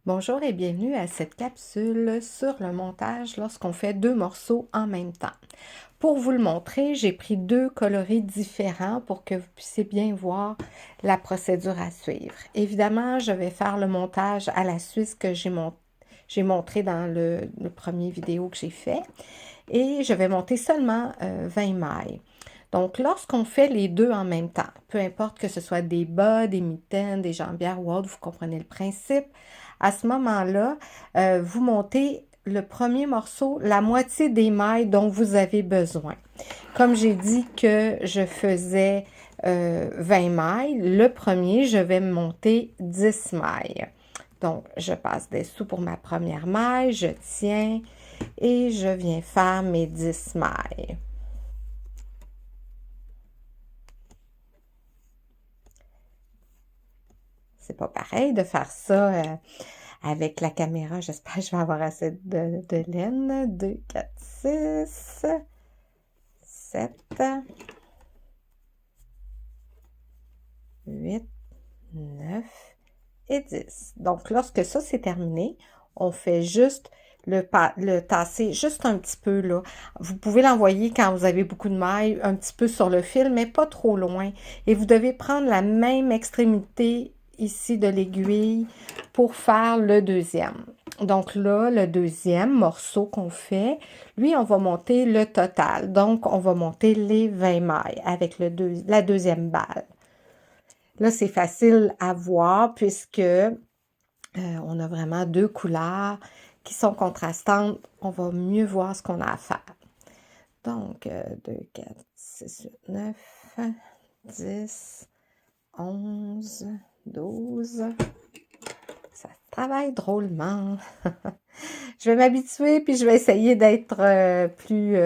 Bonjour et bienvenue à cette capsule sur le montage lorsqu'on fait deux morceaux en même temps. Pour vous le montrer, j'ai pris deux coloris différents pour que vous puissiez bien voir la procédure à suivre. Évidemment, je vais faire le montage à la suite que j'ai montré dans le premier vidéo que j'ai fait et je vais monter seulement 20 mailles. Donc, lorsqu'on fait les deux en même temps, peu importe que ce soit des bas, des mitaines, des jambières ou autre, vous comprenez le principe, à ce moment-là, vous montez le premier morceau, la moitié des mailles dont vous avez besoin. Comme j'ai dit que je faisais 20 mailles, le premier, je vais monter 10 mailles. Donc, je passe dessous pour ma première maille, je tiens et je viens faire mes 10 mailles. C'est pas pareil de faire ça avec la caméra. J'espère que je vais avoir assez de laine. 2, 4, 6, 7, 8, 9 et 10. Donc, lorsque ça c'est terminé, on fait juste le tasser juste un petit peu là. Vous pouvez l'envoyer quand vous avez beaucoup de mailles, un petit peu sur le fil, mais pas trop loin. Et vous devez prendre la même extrémité ici de l'aiguille pour faire le deuxième. Donc là, le deuxième morceau qu'on fait, lui, on va monter le total. Donc, on va monter les 20 mailles avec la deuxième balle. Là, c'est facile à voir puisque on a vraiment deux couleurs qui sont contrastantes. On va mieux voir ce qu'on a à faire. Donc, 2, 4, 6, 8, 9, 10, 11, 12. Ça travaille drôlement. Je vais m'habituer, puis je vais essayer d'être plus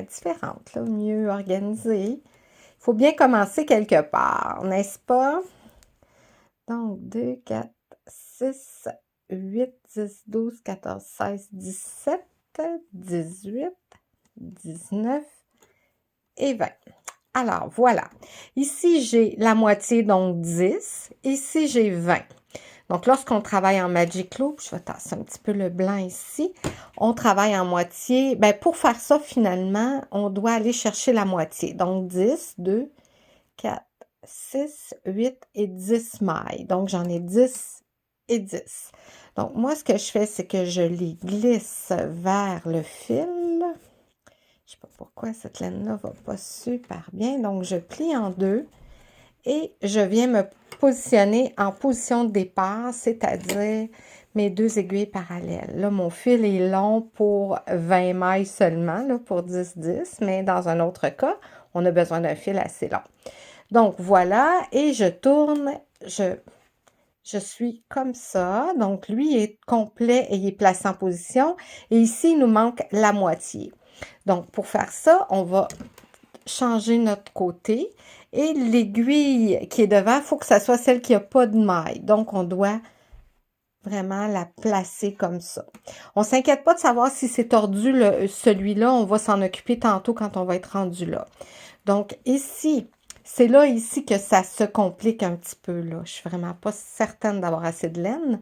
différente, là, mieux organisée. Il faut bien commencer quelque part, n'est-ce pas? Donc, 2, 4, 6, 8, 10, 12, 14, 16, 17, 18, 19 et 20. Alors, voilà. Ici, j'ai la moitié, donc 10. Ici, j'ai 20. Donc, lorsqu'on travaille en Magic Loop, je vais tasser un petit peu le blanc ici, on travaille en moitié. Bien, pour faire ça, finalement, on doit aller chercher la moitié. Donc, 10, 2, 4, 6, 8 et 10 mailles. Donc, j'en ai 10 et 10. Donc, moi, ce que je fais, c'est que je les glisse vers le fil. Je ne sais pas pourquoi cette laine-là ne va pas super bien. Donc, je plie en deux et je viens me positionner en position de départ, c'est-à-dire mes deux aiguilles parallèles. Là, mon fil est long pour 20 mailles seulement, là, pour 10-10, mais dans un autre cas, on a besoin d'un fil assez long. Donc, voilà, et je tourne, je suis comme ça. Donc, lui est complet et il est placé en position. Et ici, il nous manque la moitié. Donc, pour faire ça, on va changer notre côté. Et l'aiguille qui est devant, il faut que ça soit celle qui n'a pas de maille. Donc, on doit vraiment la placer comme ça. On ne s'inquiète pas de savoir si c'est tordu, celui-là. On va s'en occuper tantôt quand on va être rendu là. Donc, ici, c'est là, ici, que ça se complique un petit peu, là. Je suis vraiment pas certaine d'avoir assez de laine.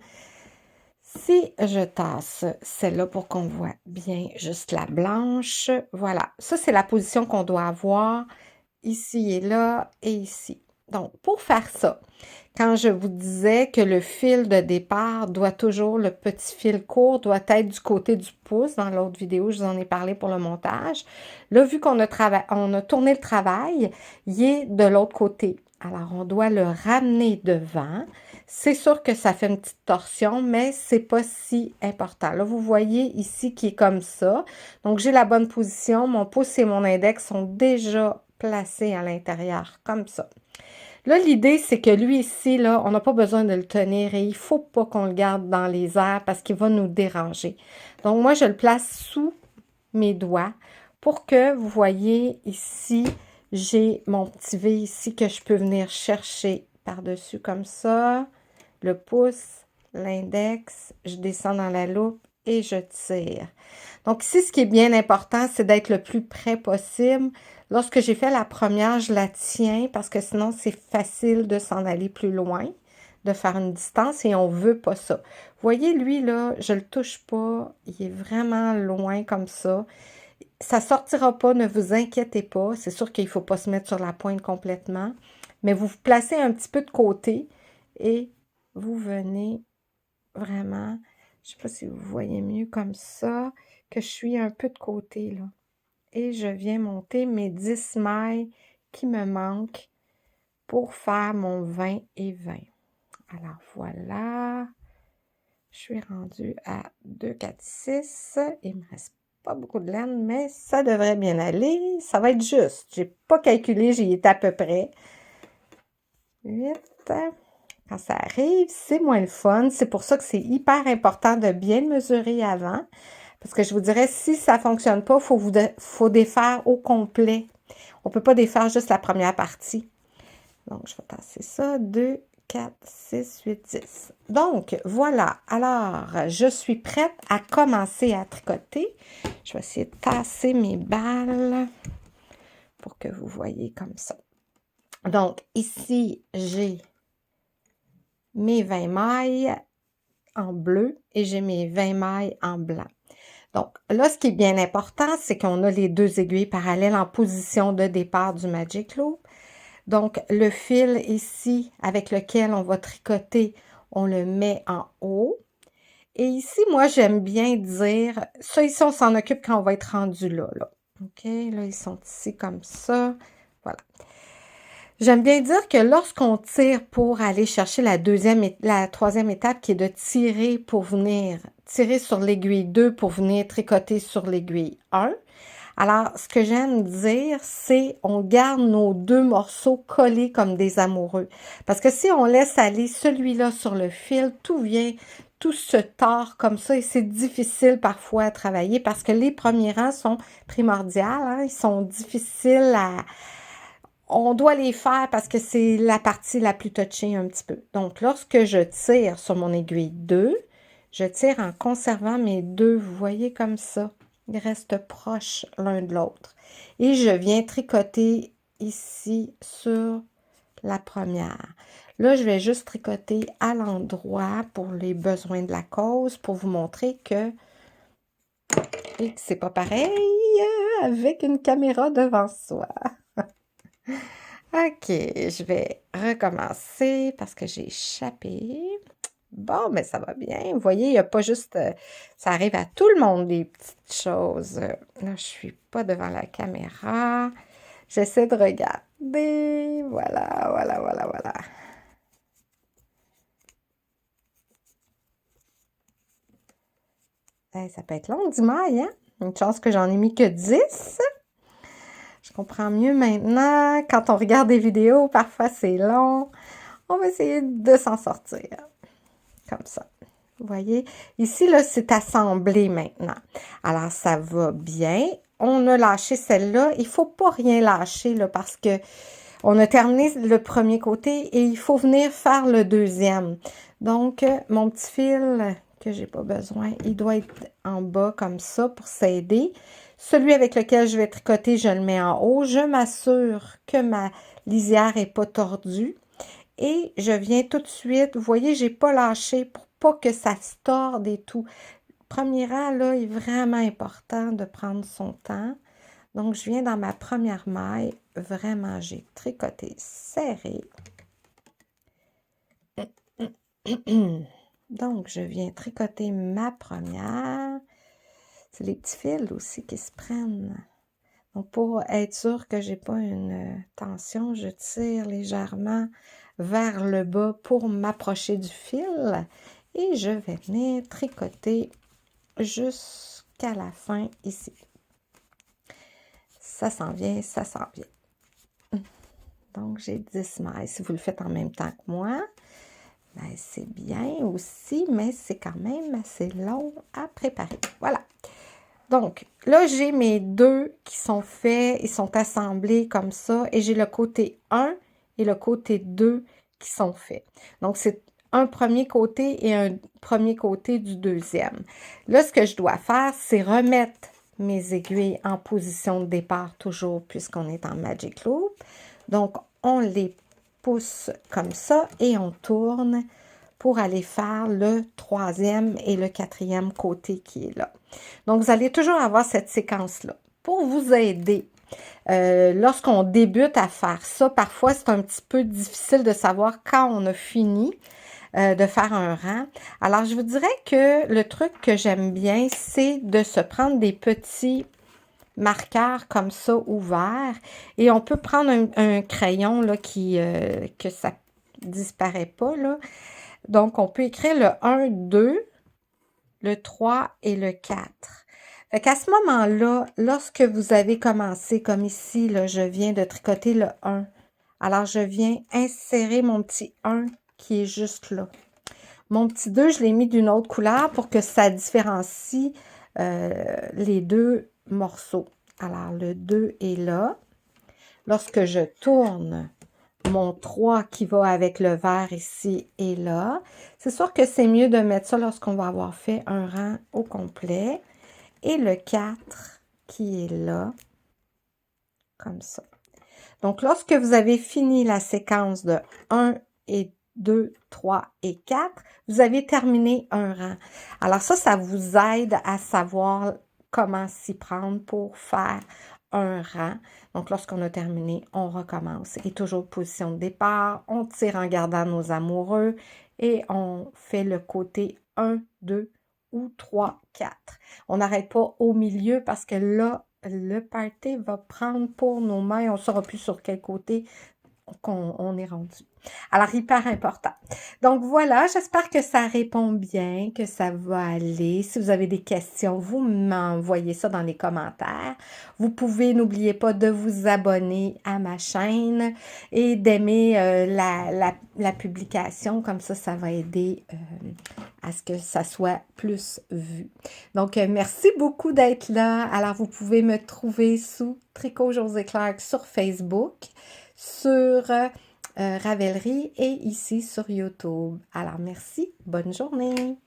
Si je tasse celle-là pour qu'on voit bien juste la blanche, voilà. Ça, c'est la position qu'on doit avoir ici et là et ici. Donc, pour faire ça, quand je vous disais que le fil de départ doit toujours, le petit fil court doit être du côté du pouce, dans l'autre vidéo, je vous en ai parlé pour le montage. Là, vu qu'on a, on a tourné le travail, il est de l'autre côté. Alors, on doit le ramener devant. C'est sûr que ça fait une petite torsion, mais c'est pas si important. Là, vous voyez ici qui est comme ça. Donc, j'ai la bonne position. Mon pouce et mon index sont déjà placés à l'intérieur, comme ça. Là, l'idée, c'est que lui ici, là, on n'a pas besoin de le tenir et il ne faut pas qu'on le garde dans les airs parce qu'il va nous déranger. Donc, moi, je le place sous mes doigts pour que vous voyez ici, j'ai mon petit V ici que je peux venir chercher par-dessus comme ça. Le pouce, l'index, je descends dans la loupe et je tire. Donc ici, ce qui est bien important, c'est d'être le plus près possible. Lorsque j'ai fait la première, je la tiens parce que sinon, c'est facile de s'en aller plus loin. de faire une distance et on veut pas ça. Vous voyez, lui, là, je le touche pas. Il est vraiment loin comme ça. Ça sortira pas, ne vous inquiétez pas. C'est sûr qu'il faut pas se mettre sur la pointe complètement. Mais vous vous placez un petit peu de côté et vous venez vraiment, je sais pas si vous voyez mieux comme ça, que je suis un peu de côté, là. Et je viens monter mes 10 mailles qui me manquent pour faire mon 20 et 20. Alors voilà, je suis rendue à 2, 4, 6. Il me reste pas beaucoup de laine, mais ça devrait bien aller. Ça va être juste. J'ai pas calculé, j'y étais à peu près. 8. Quand ça arrive, c'est moins le fun. C'est pour ça que c'est hyper important de bien le mesurer avant. Parce que je vous dirais, si ça ne fonctionne pas, faut défaire au complet. On ne peut pas défaire juste la première partie. Donc, je vais tasser ça. 2, 4, 6, 8, 10. Donc, voilà. Alors, je suis prête à commencer à tricoter. Je vais essayer de tasser mes balles pour que vous voyez comme ça. Donc, ici, j'ai mes 20 mailles en bleu et j'ai mes 20 mailles en blanc. Donc, là, ce qui est bien important, c'est qu'on a les deux aiguilles parallèles en position de départ du Magic Loop. Donc, le fil ici, avec lequel on va tricoter, on le met en haut. Et ici, moi, j'aime bien dire, ça ici, on s'en occupe quand on va être rendu là. OK, là, ils sont ici comme ça. Voilà. J'aime bien dire que lorsqu'on tire pour aller chercher la troisième étape qui est de tirer pour venir tirer sur l'aiguille 2 pour venir tricoter sur l'aiguille 1. Alors, ce que j'aime dire, c'est on garde nos deux morceaux collés comme des amoureux. Parce que si on laisse aller celui-là sur le fil, tout se tord comme ça et c'est difficile parfois à travailler parce que les premiers rangs sont primordiaux, hein, ils sont difficiles on doit les faire parce que c'est la partie la plus touchée un petit peu. Donc, lorsque je tire sur mon aiguille 2, je tire en conservant mes deux, vous voyez comme ça. Ils restent proches l'un de l'autre. Et je viens tricoter ici sur la première. Là, je vais juste tricoter à l'endroit pour les besoins de la cause, pour vous montrer que c'est pas pareil avec une caméra devant soi. OK, je vais recommencer parce que j'ai échappé. Bon, mais ça va bien. Vous voyez, il n'y a pas juste... ça arrive à tout le monde, des petites choses. Là, je ne suis pas devant la caméra. J'essaie de regarder. Voilà, voilà, voilà, voilà. Hey, ça peut être long, 10 mailles, hein? Une chance que j'en ai mis que 10. Je comprends mieux maintenant. Quand on regarde des vidéos, parfois c'est long. On va essayer de s'en sortir. Comme ça. Vous voyez? Ici, là, c'est assemblé maintenant. Alors, ça va bien. On a lâché celle-là. Il ne faut pas rien lâcher, là, parce que on a terminé le premier côté et il faut venir faire le deuxième. Donc, mon petit fil que j'ai pas besoin, il doit être en bas comme ça pour s'aider. Celui avec lequel je vais tricoter, je le mets en haut. Je m'assure que ma lisière n'est pas tordue. Et je viens tout de suite, vous voyez, j'ai pas lâché pour pas que ça se torde et tout. Le premier rang, là, est vraiment important de prendre son temps. Donc, je viens dans ma première maille. Vraiment, j'ai tricoté serré. Donc, je viens tricoter ma première. C'est les petits fils aussi qui se prennent. Donc, pour être sûr que j'ai pas une tension, je tire légèrement vers le bas pour m'approcher du fil. Et je vais venir tricoter jusqu'à la fin ici. Ça s'en vient, ça s'en vient. Donc, j'ai 10 mailles. Si vous le faites en même temps que moi, ben, c'est bien aussi, mais c'est quand même assez long à préparer. Voilà. Donc, là, j'ai mes deux qui sont faits, ils sont assemblés comme ça, et j'ai le côté 1 et le côté 2 qui sont faits. Donc, c'est un premier côté et un premier côté du deuxième. Là, ce que je dois faire, c'est remettre mes aiguilles en position de départ toujours, puisqu'on est en Magic Loop. Donc, on les pousse comme ça et on tourne pour aller faire le 3e et le 4e côté qui est là. Donc, vous allez toujours avoir cette séquence-là. Pour vous aider, lorsqu'on débute à faire ça, parfois c'est un petit peu difficile de savoir quand on a fini de faire un rang. Alors, je vous dirais que le truc que j'aime bien, c'est de se prendre des petits marqueurs comme ça ouverts et on peut prendre un crayon là que ça disparaît pas là. Donc, on peut écrire le 1, 2, le 3 et le 4. Fait qu'à ce moment-là, lorsque vous avez commencé, comme ici, là, je viens de tricoter le 1. Alors, je viens insérer mon petit 1 qui est juste là. Mon petit 2, je l'ai mis d'une autre couleur pour que ça différencie les deux morceaux. Alors, le 2 est là. Lorsque je tourne, mon 3 qui va avec le vert ici est là. C'est sûr que c'est mieux de mettre ça lorsqu'on va avoir fait un rang au complet. Et le 4 qui est là, comme ça. Donc, lorsque vous avez fini la séquence de 1 et 2, 3 et 4, vous avez terminé un rang. Alors ça vous aide à savoir comment s'y prendre pour faire un rang. Donc, lorsqu'on a terminé, on recommence. Et toujours position de départ, on tire en gardant nos amoureux et on fait le côté 1, 2 ou 3, 4. On n'arrête pas au milieu parce que là, le party va prendre pour nos mains. On ne saura plus sur quel côté on est rendu. Alors, hyper important. Donc, voilà, j'espère que ça répond bien, que ça va aller. Si vous avez des questions, vous m'envoyez ça dans les commentaires. Vous pouvez, n'oubliez pas de vous abonner à ma chaîne et d'aimer la publication. Comme ça va aider à ce que ça soit plus vu. Donc, merci beaucoup d'être là. Alors, vous pouvez me trouver sous Tricot Josée Clark sur Facebook, sur Ravelry et ici sur YouTube. Alors, merci. Bonne journée.